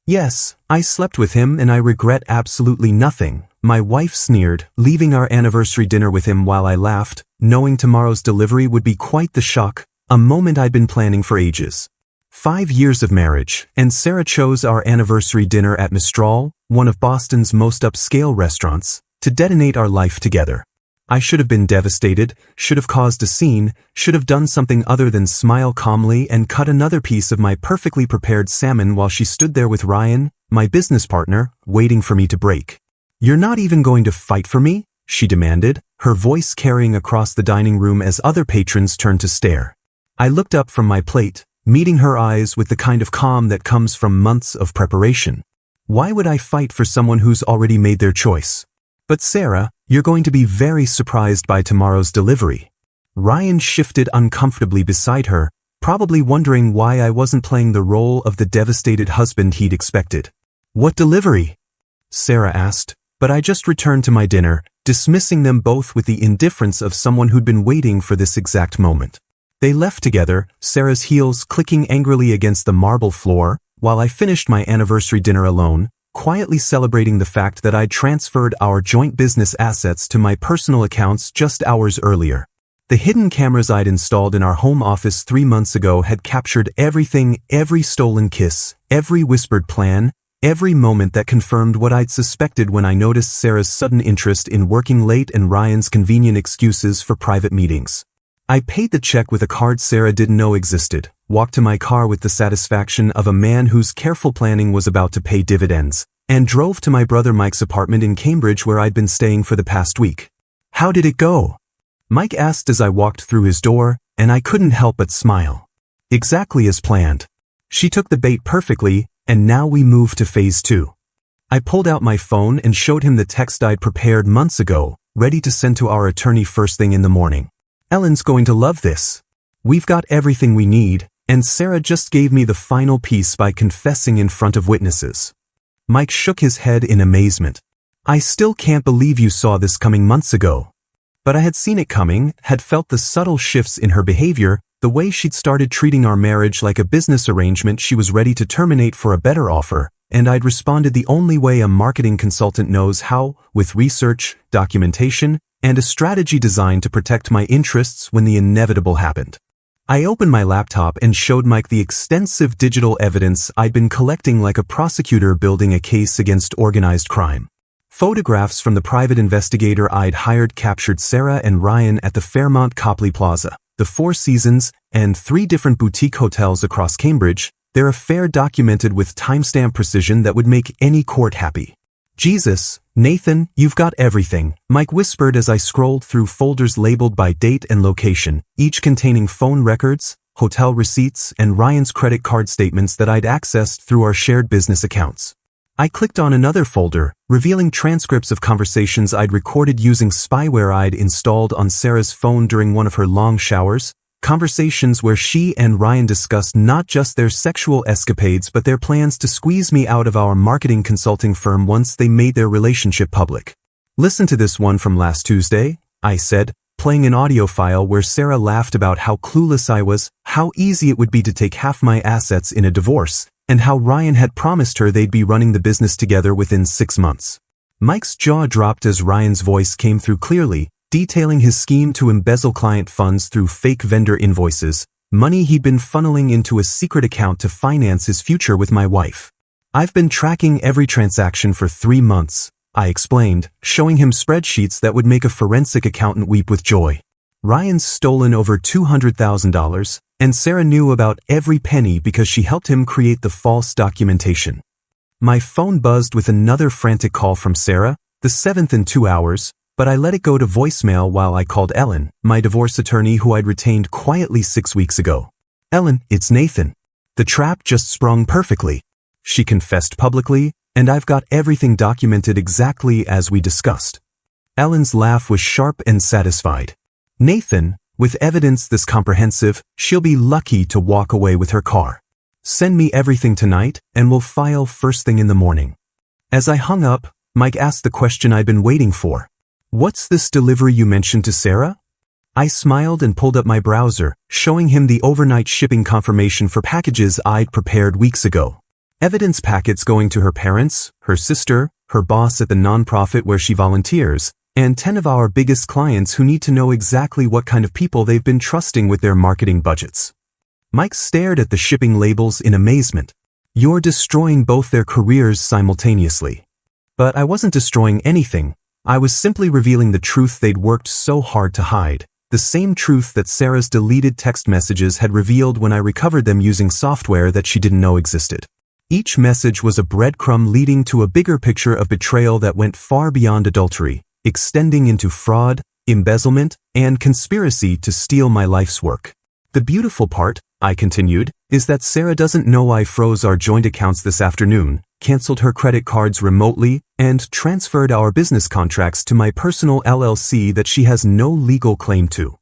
Yes, I slept with him and I regret absolutely nothing, my wife sneered, leaving our anniversary dinner with him while I laughed, knowing tomorrow's delivery would be quite the shock, a moment I'd been planning for ages. 5 years of marriage, and Sarah chose our anniversary dinner at Mistral, one of Boston's most upscale restaurants, to detonate our life together. I should have been devastated, should have caused a scene, should have done something other than smile calmly and cut another piece of my perfectly prepared salmon while she stood there with Ryan, my business partner, waiting for me to break. "You're not even going to fight for me?" she demanded, her voice carrying across the dining room as other patrons turned to stare. I looked up from my plate, meeting her eyes with the kind of calm that comes from months of preparation. Why would I fight for someone who's already made their choice? "But Sarah, you're going to be very surprised by tomorrow's delivery." Ryan shifted uncomfortably beside her, probably wondering why I wasn't playing the role of the devastated husband he'd expected. "What delivery?" Sarah asked, but I just returned to my dinner, dismissing them both with the indifference of someone who'd been waiting for this exact moment. They left together, Sarah's heels clicking angrily against the marble floor, while I finished my anniversary dinner alone, quietly celebrating the fact that I'd transferred our joint business assets to my personal accounts just hours earlier. The hidden cameras I'd installed in our home office 3 months ago had captured everything, every stolen kiss, every whispered plan, every moment that confirmed what I'd suspected when I noticed Sarah's sudden interest in working late and Ryan's convenient excuses for private meetings. I paid the check with a card Sarah didn't know existed, walked to my car with the satisfaction of a man whose careful planning was about to pay dividends, and drove to my brother Mike's apartment in Cambridge where I'd been staying for the past week. "How did it go?" Mike asked as I walked through his door, and I couldn't help but smile. "Exactly as planned. She took the bait perfectly, and now we move to phase 2. I pulled out my phone and showed him the text I'd prepared months ago, ready to send to our attorney first thing in the morning. "Ellen's going to love this. We've got everything we need, and Sarah just gave me the final piece by confessing in front of witnesses." Mike shook his head in amazement. "I still can't believe you saw this coming months ago." But I had seen it coming, had felt the subtle shifts in her behavior, the way she'd started treating our marriage like a business arrangement she was ready to terminate for a better offer, and I'd responded the only way a marketing consultant knows how, with research, documentation, and a strategy designed to protect my interests when the inevitable happened. I opened my laptop and showed Mike the extensive digital evidence I'd been collecting like a prosecutor building a case against organized crime. Photographs from the private investigator I'd hired captured Sarah and Ryan at the Fairmont Copley Plaza, the Four Seasons, and 3 different boutique hotels across Cambridge, their affair documented with timestamp precision that would make any court happy. "Jesus, Nathan, you've got everything," Mike whispered as I scrolled through folders labeled by date and location, each containing phone records, hotel receipts, and Ryan's credit card statements that I'd accessed through our shared business accounts. I clicked on another folder, revealing transcripts of conversations I'd recorded using spyware I'd installed on Sarah's phone during one of her long showers, conversations where she and Ryan discussed not just their sexual escapades but their plans to squeeze me out of our marketing consulting firm once they made their relationship public. "Listen to this one from last Tuesday," I said, playing an audio file where Sarah laughed about how clueless I was, how easy it would be to take half my assets in a divorce, and how Ryan had promised her they'd be running the business together within 6 months. Mike's jaw dropped as Ryan's voice came through clearly, detailing his scheme to embezzle client funds through fake vendor invoices, money he'd been funneling into a secret account to finance his future with my wife. "I've been tracking every transaction for 3 months, I explained, showing him spreadsheets that would make a forensic accountant weep with joy. Ryan's stolen over $200,000, and Sarah knew about every penny because she helped him create the false documentation. My phone buzzed with another frantic call from Sarah, the 7th in 2 hours, but I let it go to voicemail while I called Ellen, my divorce attorney who I'd retained quietly 6 weeks ago. "Ellen, it's Nathan. The trap just sprung perfectly," she confessed publicly, "and I've got everything documented exactly as we discussed." Ellen's laugh was sharp and satisfied. "Nathan, with evidence this comprehensive, she'll be lucky to walk away with her car. Send me everything tonight, and we'll file first thing in the morning." As I hung up, Mike asked the question I'd been waiting for. "What's this delivery you mentioned to Sarah?" I smiled and pulled up my browser, showing him the overnight shipping confirmation for packages I'd prepared weeks ago. Evidence packets going to her parents, her sister, her boss at the nonprofit where she volunteers, and 10 of our biggest clients who need to know exactly what kind of people they've been trusting with their marketing budgets. Mike stared at the shipping labels in amazement. You're destroying both their careers simultaneously. But I wasn't destroying anything. I was simply revealing the truth they'd worked so hard to hide. The same truth that Sarah's deleted text messages had revealed when I recovered them using software that she didn't know existed. Each message was a breadcrumb leading to a bigger picture of betrayal that went far beyond adultery, extending into fraud, embezzlement, and conspiracy to steal my life's work. The beautiful part, I continued, is that Sarah doesn't know I froze our joint accounts this afternoon, canceled her credit cards remotely, and transferred our business contracts to my personal LLC that she has no legal claim to.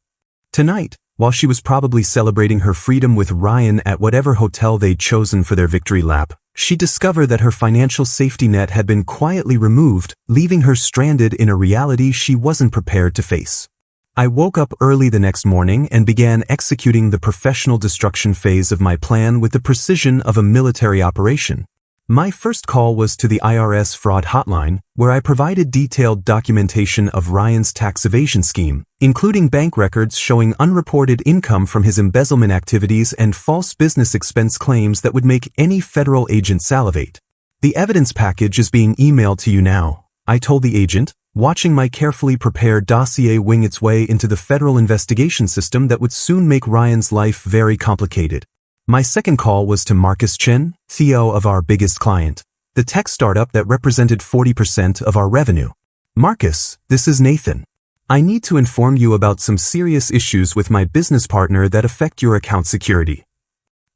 Tonight, while she was probably celebrating her freedom with Ryan at whatever hotel they'd chosen for their victory lap, she discovered that her financial safety net had been quietly removed, leaving her stranded in a reality she wasn't prepared to face. I woke up early the next morning and began executing the professional destruction phase of my plan with the precision of a military operation. My first call was to the IRS fraud hotline, where I provided detailed documentation of Ryan's tax evasion scheme, including bank records showing unreported income from his embezzlement activities and false business expense claims that would make any federal agent salivate. The evidence package is being emailed to you now, I told the agent, watching my carefully prepared dossier wing its way into the federal investigation system that would soon make Ryan's life very complicated. My second call was to Marcus Chen, CEO of our biggest client, the tech startup that represented 40% of our revenue. Marcus, this is Nathan. I need to inform you about some serious issues with my business partner that affect your account security.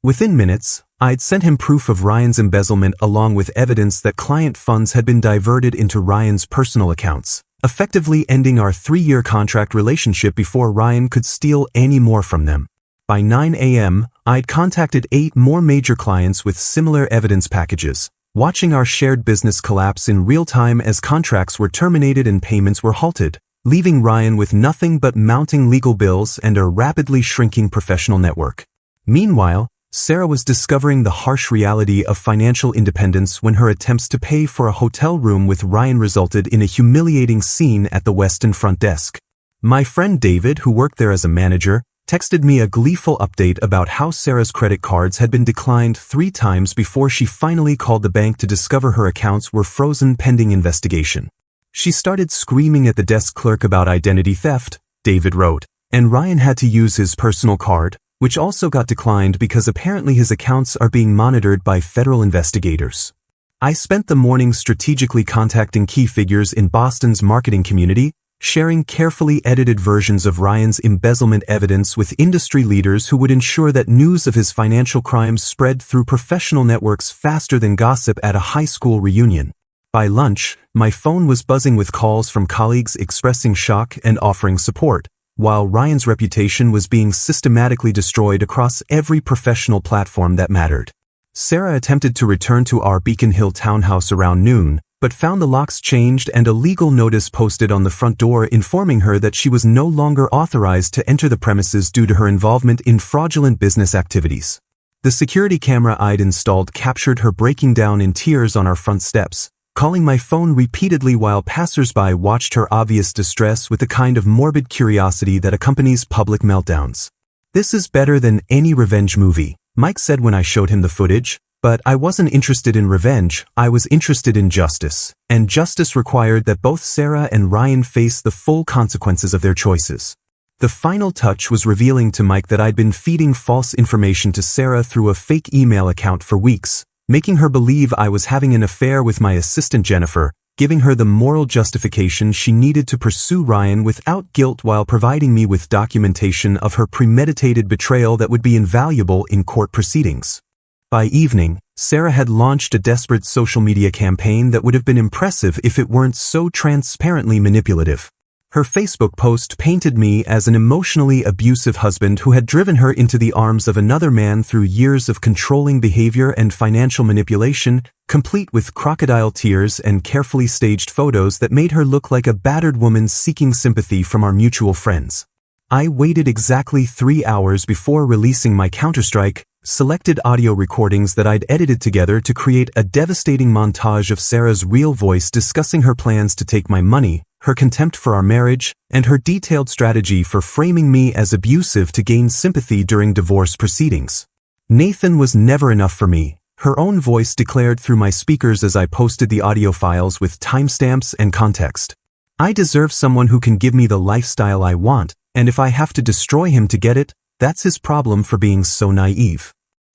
Within minutes, I'd sent him proof of Ryan's embezzlement along with evidence that client funds had been diverted into Ryan's personal accounts, effectively ending our 3-year contract relationship before Ryan could steal any more from them. By 9 a.m., I'd contacted 8 more major clients with similar evidence packages, watching our shared business collapse in real time as contracts were terminated and payments were halted, leaving Ryan with nothing but mounting legal bills and a rapidly shrinking professional network. Meanwhile, Sarah was discovering the harsh reality of financial independence when her attempts to pay for a hotel room with Ryan resulted in a humiliating scene at the Westin front desk. My friend David, who worked there as a manager, texted me a gleeful update about how Sarah's credit cards had been declined 3 times before she finally called the bank to discover her accounts were frozen pending investigation. She started screaming at the desk clerk about identity theft, David wrote, and Ryan had to use his personal card, which also got declined because apparently his accounts are being monitored by federal investigators. I spent the morning strategically contacting key figures in Boston's marketing community, sharing carefully edited versions of Ryan's embezzlement evidence with industry leaders who would ensure that news of his financial crimes spread through professional networks faster than gossip at a high school reunion. By lunch, my phone was buzzing with calls from colleagues expressing shock and offering support, while Ryan's reputation was being systematically destroyed across every professional platform that mattered. Sarah attempted to return to our Beacon Hill townhouse around noon, but found the locks changed and a legal notice posted on the front door informing her that she was no longer authorized to enter the premises due to her involvement in fraudulent business activities. The security camera I'd installed captured her breaking down in tears on our front steps, calling my phone repeatedly while passersby watched her obvious distress with the kind of morbid curiosity that accompanies public meltdowns. "This is better than any revenge movie," Mike said when I showed him the footage. But I wasn't interested in revenge, I was interested in justice, and justice required that both Sarah and Ryan face the full consequences of their choices. The final touch was revealing to Mike that I'd been feeding false information to Sarah through a fake email account for weeks, making her believe I was having an affair with my assistant Jennifer, giving her the moral justification she needed to pursue Ryan without guilt while providing me with documentation of her premeditated betrayal that would be invaluable in court proceedings. By evening, Sarah had launched a desperate social media campaign that would have been impressive if it weren't so transparently manipulative. Her Facebook post painted me as an emotionally abusive husband who had driven her into the arms of another man through years of controlling behavior and financial manipulation, complete with crocodile tears and carefully staged photos that made her look like a battered woman seeking sympathy from our mutual friends. I waited exactly 3 hours before releasing my counterstrike, selected audio recordings that I'd edited together to create a devastating montage of Sarah's real voice discussing her plans to take my money, her contempt for our marriage, and her detailed strategy for framing me as abusive to gain sympathy during divorce proceedings. Nathan was never enough for me, her own voice declared through my speakers as I posted the audio files with timestamps and context. I deserve someone who can give me the lifestyle I want, and if I have to destroy him to get it, that's his problem for being so naive.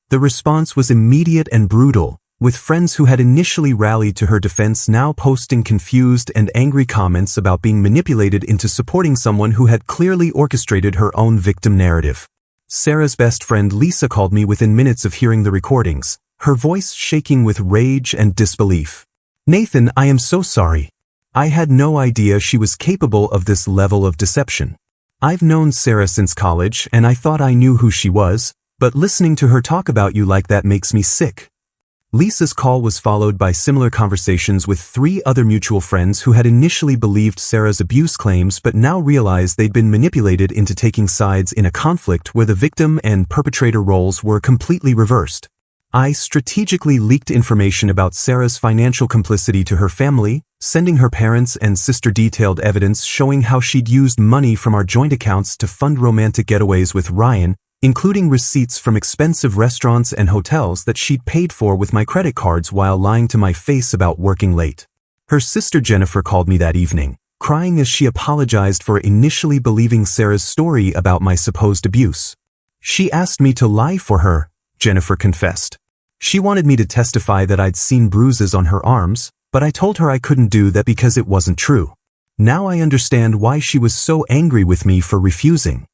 The response was immediate and brutal, with friends who had initially rallied to her defense now posting confused and angry comments about being manipulated into supporting someone who had clearly orchestrated her own victim narrative. Sarah's best friend Lisa called me within minutes of hearing the recordings, her voice shaking with rage and disbelief. "Nathan, I am so sorry. I had no idea she was capable of this level of deception. I've known Sarah since college and I thought I knew who she was, but listening to her talk about you like that makes me sick." Lisa's call was followed by similar conversations with 3 other mutual friends who had initially believed Sarah's abuse claims but now realized they'd been manipulated into taking sides in a conflict where the victim and perpetrator roles were completely reversed. I strategically leaked information about Sarah's financial complicity to her family, sending her parents and sister detailed evidence showing how she'd used money from our joint accounts to fund romantic getaways with Ryan, including receipts from expensive restaurants and hotels that she'd paid for with my credit cards while lying to my face about working late. Her sister Jennifer called me that evening, crying as she apologized for initially believing Sarah's story about my supposed abuse. "She asked me to lie for her," Jennifer confessed. "She wanted me to testify that I'd seen bruises on her arms, but I told her I couldn't do that because it wasn't true. Now I understand why she was so angry with me for refusing."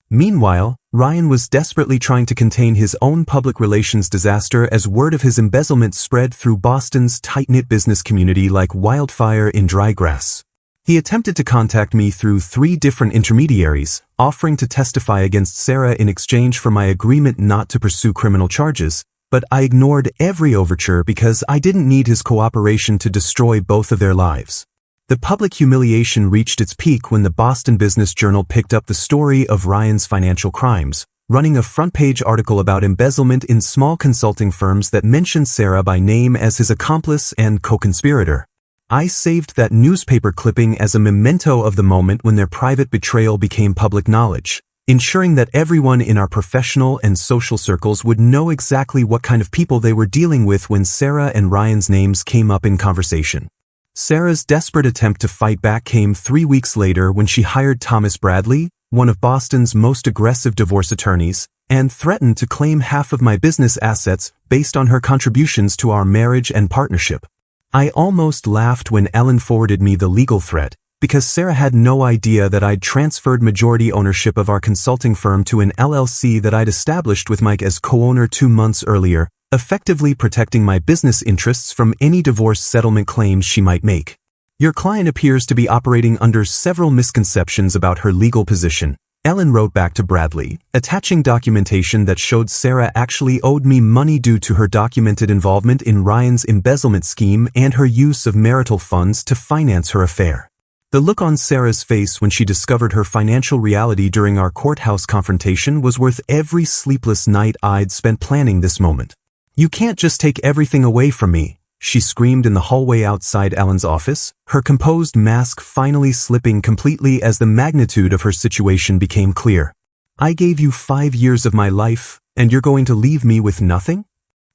Meanwhile, Ryan was desperately trying to contain his own public relations disaster as word of his embezzlement spread through Boston's tight-knit business community like wildfire in dry grass. He attempted to contact me through 3 different intermediaries, offering to testify against Sarah in exchange for my agreement not to pursue criminal charges, but I ignored every overture because I didn't need his cooperation to destroy both of their lives. The public humiliation reached its peak when the Boston Business Journal picked up the story of Ryan's financial crimes, running a front-page article about embezzlement in small consulting firms that mentioned Sarah by name as his accomplice and co-conspirator. I saved that newspaper clipping as a memento of the moment when their private betrayal became public knowledge, ensuring that everyone in our professional and social circles would know exactly what kind of people they were dealing with when Sarah and Ryan's names came up in conversation. Sarah's desperate attempt to fight back came 3 weeks later when she hired Thomas Bradley, one of Boston's most aggressive divorce attorneys, and threatened to claim half of my business assets based on her contributions to our marriage and partnership. I almost laughed when Ellen forwarded me the legal threat, because Sarah had no idea that I'd transferred majority ownership of our consulting firm to an LLC that I'd established with Mike as co-owner 2 months earlier, effectively protecting my business interests from any divorce settlement claims she might make. "Your client appears to be operating under several misconceptions about her legal position," Ellen wrote back to Bradley, attaching documentation that showed Sarah actually owed me money due to her documented involvement in Ryan's embezzlement scheme and her use of marital funds to finance her affair. The look on Sarah's face when she discovered her financial reality during our courthouse confrontation was worth every sleepless night I'd spent planning this moment. "You can't just take everything away from me," she screamed in the hallway outside Ellen's office, her composed mask finally slipping completely as the magnitude of her situation became clear. "I gave you 5 years of my life, and you're going to leave me with nothing?"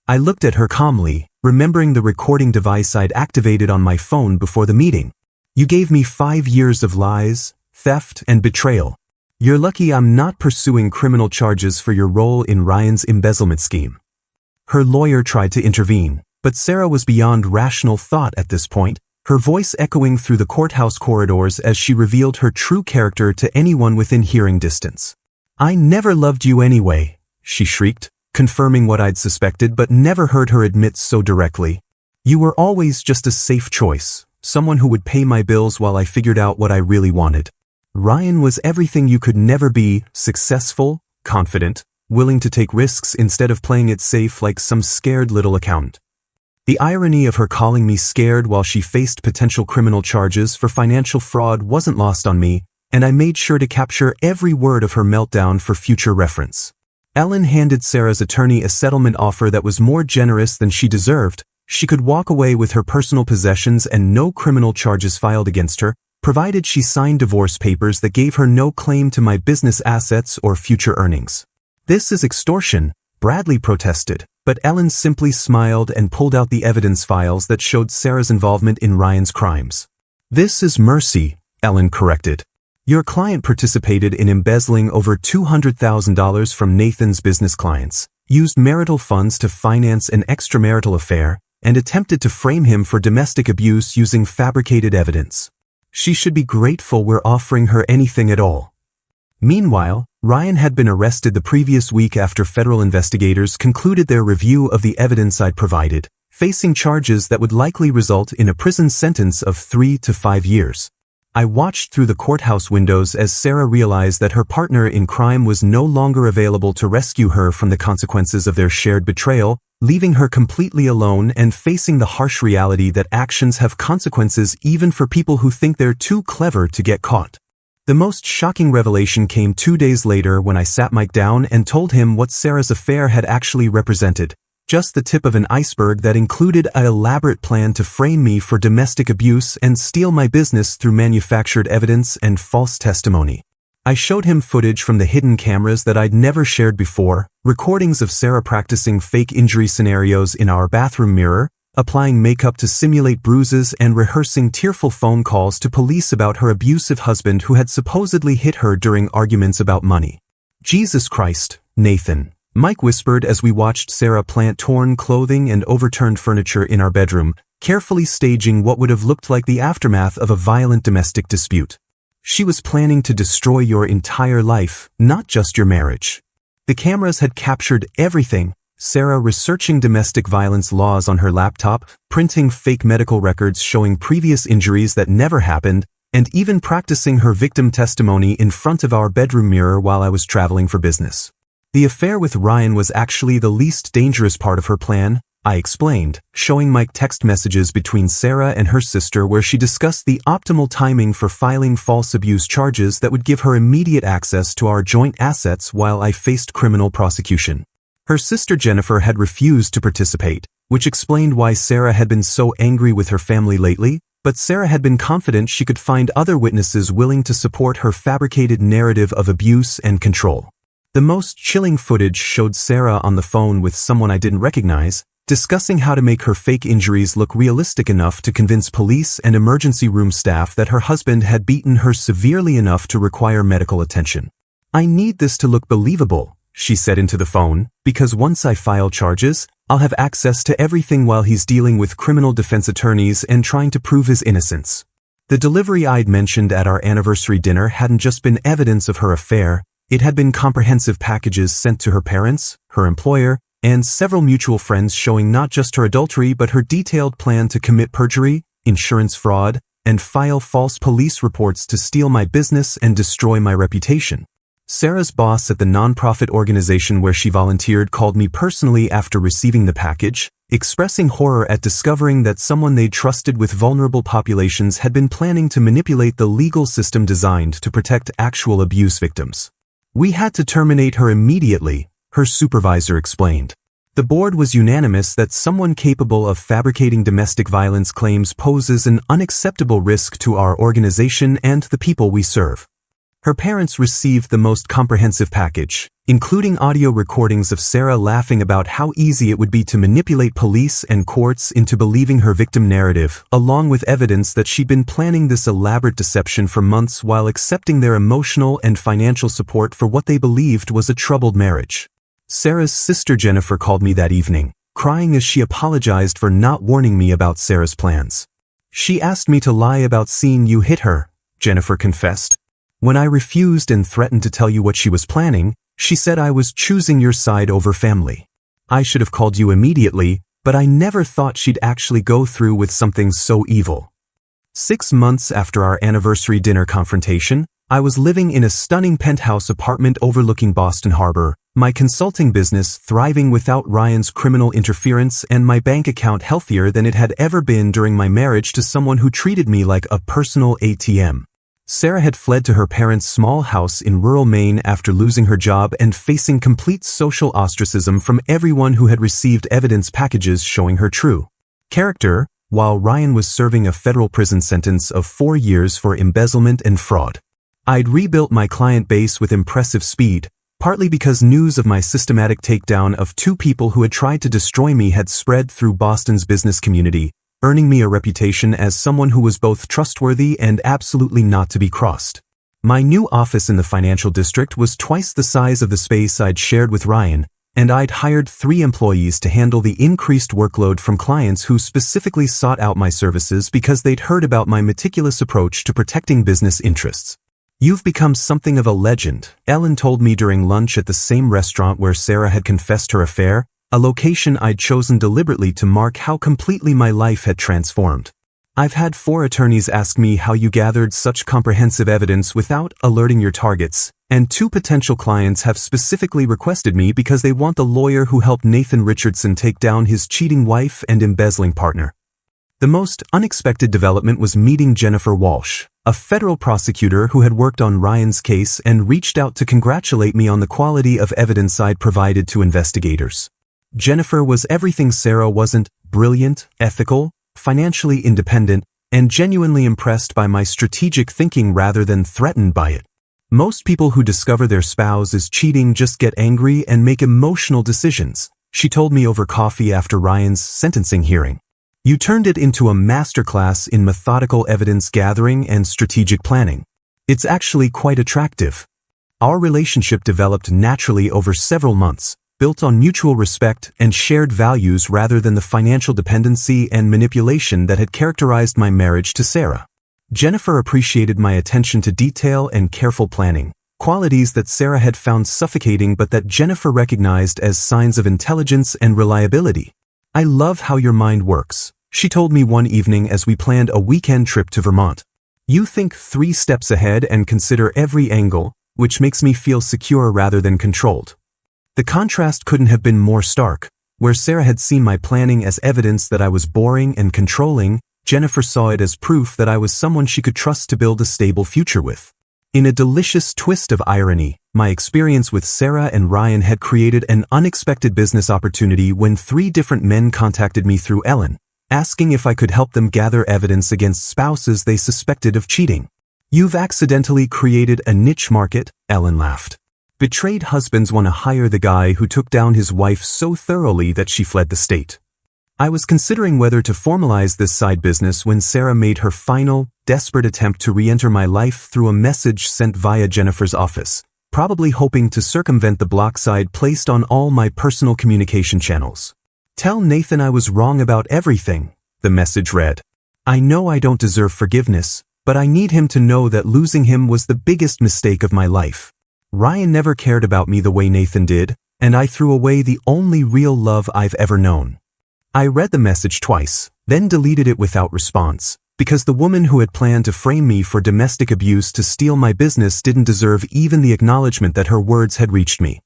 I looked at her calmly, remembering the recording device I'd activated on my phone before the meeting. "You gave me 5 years of lies, theft, and betrayal. You're lucky I'm not pursuing criminal charges for your role in Ryan's embezzlement scheme." Her lawyer tried to intervene, but Sarah was beyond rational thought at this point, her voice echoing through the courthouse corridors as she revealed her true character to anyone within hearing distance. "I never loved you anyway," she shrieked, confirming what I'd suspected but never heard her admit so directly. "You were always just a safe choice, someone who would pay my bills while I figured out what I really wanted. Ryan was everything you could never be: successful, confident, willing to take risks instead of playing it safe like some scared little accountant." The irony of her calling me scared while she faced potential criminal charges for financial fraud wasn't lost on me, and I made sure to capture every word of her meltdown for future reference. Ellen handed Sarah's attorney a settlement offer that was more generous than she deserved. She could walk away with her personal possessions and no criminal charges filed against her, provided she signed divorce papers that gave her no claim to my business assets or future earnings. "This is extortion," Bradley protested, but Ellen simply smiled and pulled out the evidence files that showed Sarah's involvement in Ryan's crimes. "This is mercy," Ellen corrected. "Your client participated in embezzling over $200,000 from Nathan's business clients, used marital funds to finance an extramarital affair, and attempted to frame him for domestic abuse using fabricated evidence. She should be grateful we're offering her anything at all." Meanwhile, Ryan had been arrested the previous week after federal investigators concluded their review of the evidence I'd provided, facing charges that would likely result in a prison sentence of 3 to 5 years. I watched through the courthouse windows as Sarah realized that her partner in crime was no longer available to rescue her from the consequences of their shared betrayal, leaving her completely alone and facing the harsh reality that actions have consequences even for people who think they're too clever to get caught. The most shocking revelation came 2 days later when I sat Mike down and told him what Sarah's affair had actually represented, just the tip of an iceberg that included an elaborate plan to frame me for domestic abuse and steal my business through manufactured evidence and false testimony. I showed him footage from the hidden cameras that I'd never shared before, recordings of Sarah practicing fake injury scenarios in our bathroom mirror, applying makeup to simulate bruises and rehearsing tearful phone calls to police about her abusive husband who had supposedly hit her during arguments about money. "Jesus Christ, Nathan," Mike whispered as we watched Sarah plant torn clothing and overturned furniture in our bedroom, carefully staging what would have looked like the aftermath of a violent domestic dispute. "She was planning to destroy your entire life, not just your marriage." The cameras had captured everything. Sarah researching domestic violence laws on her laptop, printing fake medical records showing previous injuries that never happened, and even practicing her victim testimony in front of our bedroom mirror while I was traveling for business. The affair with Ryan was actually the least dangerous part of her plan, I explained, showing Mike text messages between Sarah and her sister where she discussed the optimal timing for filing false abuse charges that would give her immediate access to our joint assets while I faced criminal prosecution. Her sister Jennifer had refused to participate, which explained why Sarah had been so angry with her family lately, but Sarah had been confident she could find other witnesses willing to support her fabricated narrative of abuse and control. The most chilling footage showed Sarah on the phone with someone I didn't recognize, discussing how to make her fake injuries look realistic enough to convince police and emergency room staff that her husband had beaten her severely enough to require medical attention. "I need this to look believable," she said into the phone, "because once I file charges, I'll have access to everything while he's dealing with criminal defense attorneys and trying to prove his innocence." The delivery I'd mentioned at our anniversary dinner hadn't just been evidence of her affair, it had been comprehensive packages sent to her parents, her employer, and several mutual friends showing not just her adultery but her detailed plan to commit perjury, insurance fraud, and file false police reports to steal my business and destroy my reputation. Sarah's boss at the nonprofit organization where she volunteered called me personally after receiving the package, expressing horror at discovering that someone they'd trusted with vulnerable populations had been planning to manipulate the legal system designed to protect actual abuse victims. "We had to terminate her immediately," her supervisor explained. "The board was unanimous that someone capable of fabricating domestic violence claims poses an unacceptable risk to our organization and the people we serve." Her parents received the most comprehensive package, including audio recordings of Sarah laughing about how easy it would be to manipulate police and courts into believing her victim narrative, along with evidence that she'd been planning this elaborate deception for months while accepting their emotional and financial support for what they believed was a troubled marriage. Sarah's sister Jennifer called me that evening, crying as she apologized for not warning me about Sarah's plans. "She asked me to lie about seeing you hit her," Jennifer confessed. "When I refused and threatened to tell you what she was planning, she said I was choosing your side over family. I should have called you immediately, but I never thought she'd actually go through with something so evil." 6 months after our anniversary dinner confrontation, I was living in a stunning penthouse apartment overlooking Boston Harbor, my consulting business thriving without Ryan's criminal interference and my bank account healthier than it had ever been during my marriage to someone who treated me like a personal ATM. Sarah had fled to her parents' small house in rural Maine after losing her job and facing complete social ostracism from everyone who had received evidence packages showing her true character, while Ryan was serving a federal prison sentence of 4 years for embezzlement and fraud. I'd rebuilt my client base with impressive speed, partly because news of my systematic takedown of 2 people who had tried to destroy me had spread through Boston's business community, earning me a reputation as someone who was both trustworthy and absolutely not to be crossed. My new office in the financial district was twice the size of the space I'd shared with Ryan, and I'd hired 3 employees to handle the increased workload from clients who specifically sought out my services because they'd heard about my meticulous approach to protecting business interests. "You've become something of a legend," Ellen told me during lunch at the same restaurant where Sarah had confessed her affair, a location I'd chosen deliberately to mark how completely my life had transformed. "I've had 4 attorneys ask me how you gathered such comprehensive evidence without alerting your targets, and 2 potential clients have specifically requested me because they want the lawyer who helped Nathan Richardson take down his cheating wife and embezzling partner." The most unexpected development was meeting Jennifer Walsh, a federal prosecutor who had worked on Ryan's case and reached out to congratulate me on the quality of evidence I'd provided to investigators. Jennifer was everything Sarah wasn't: brilliant, ethical, financially independent, and genuinely impressed by my strategic thinking rather than threatened by it. "Most people who discover their spouse is cheating just get angry and make emotional decisions," she told me over coffee after Ryan's sentencing hearing. "You turned it into a masterclass in methodical evidence gathering and strategic planning. It's actually quite attractive." Our relationship developed naturally over several months, built on mutual respect and shared values rather than the financial dependency and manipulation that had characterized my marriage to Sarah. Jennifer appreciated my attention to detail and careful planning, qualities that Sarah had found suffocating but that Jennifer recognized as signs of intelligence and reliability. "I love how your mind works," she told me one evening as we planned a weekend trip to Vermont. "You think 3 steps ahead and consider every angle, which makes me feel secure rather than controlled." The contrast couldn't have been more stark. Where Sarah had seen my planning as evidence that I was boring and controlling, Jennifer saw it as proof that I was someone she could trust to build a stable future with. In a delicious twist of irony, my experience with Sarah and Ryan had created an unexpected business opportunity when 3 different men contacted me through Ellen, asking if I could help them gather evidence against spouses they suspected of cheating. "You've accidentally created a niche market," Ellen laughed. "Betrayed husbands want to hire the guy who took down his wife so thoroughly that she fled the state." I was considering whether to formalize this side business when Sarah made her final, desperate attempt to re-enter my life through a message sent via Jennifer's office, probably hoping to circumvent the block I'd placed on all my personal communication channels. "Tell Nathan I was wrong about everything," the message read. "I know I don't deserve forgiveness, but I need him to know that losing him was the biggest mistake of my life. Ryan never cared about me the way Nathan did, and I threw away the only real love I've ever known." I read the message twice, then deleted it without response, because the woman who had planned to frame me for domestic abuse to steal my business didn't deserve even the acknowledgement that her words had reached me.